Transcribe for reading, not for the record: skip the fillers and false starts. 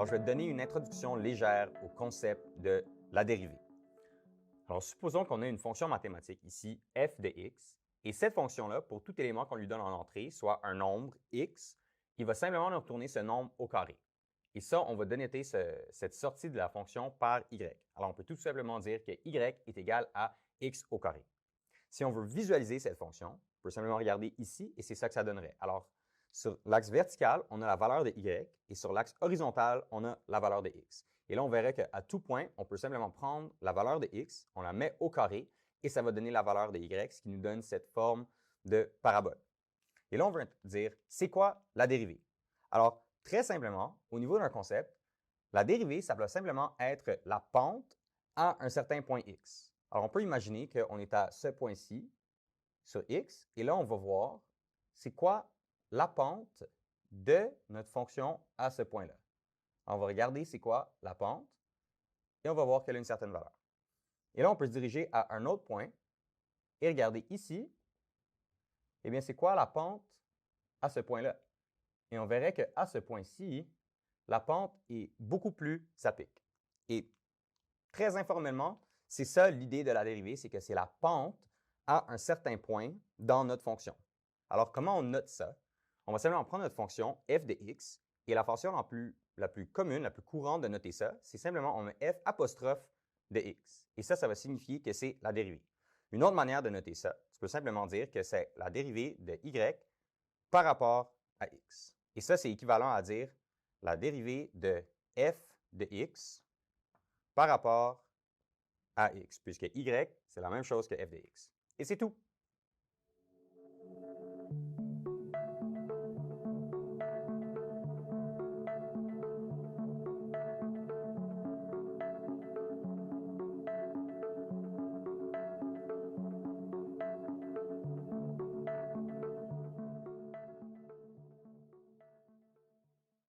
Alors, je vais te donner une introduction légère au concept de la dérivée. Alors, supposons qu'on a une fonction mathématique ici, f de x, et cette fonction-là, pour tout élément qu'on lui donne en entrée, soit un nombre x, il va simplement nous retourner ce nombre au carré. Et ça, on va dénoter cette sortie de la fonction par y. Alors, on peut tout simplement dire que y est égal à x au carré. Si on veut visualiser cette fonction, on peut simplement regarder ici et c'est ça que ça donnerait. Alors, sur l'axe vertical, on a la valeur de y et sur l'axe horizontal, on a la valeur de x. Et là, on verrait qu'à tout point, on peut simplement prendre la valeur de x, on la met au carré et ça va donner la valeur de y, ce qui nous donne cette forme de parabole. Et là, on veut dire, c'est quoi la dérivée? Alors, très simplement, au niveau d'un concept, la dérivée, ça va simplement être la pente à un certain point x. Alors, on peut imaginer qu'on est à ce point-ci, sur x, et là, on va voir c'est quoi la pente de notre fonction à ce point-là. On va regarder c'est quoi la pente, et on va voir qu'elle a une certaine valeur. Et là, on peut se diriger à un autre point, et regarder ici, eh bien, c'est quoi la pente à ce point-là? Et on verrait qu'à ce point-ci, la pente est beaucoup plus à pic. Et très informellement, c'est ça l'idée de la dérivée, c'est que c'est la pente à un certain point dans notre fonction. Alors, comment on note ça? On va simplement prendre notre fonction f de x, et la façon la plus commune, la plus courante de noter ça, c'est simplement on met f apostrophe de x. Et ça va signifier que c'est la dérivée. Une autre manière de noter ça, tu peux simplement dire que c'est la dérivée de y par rapport à x. Et ça, c'est équivalent à dire la dérivée de f de x par rapport à x, puisque y, c'est la même chose que f de x. Et c'est tout.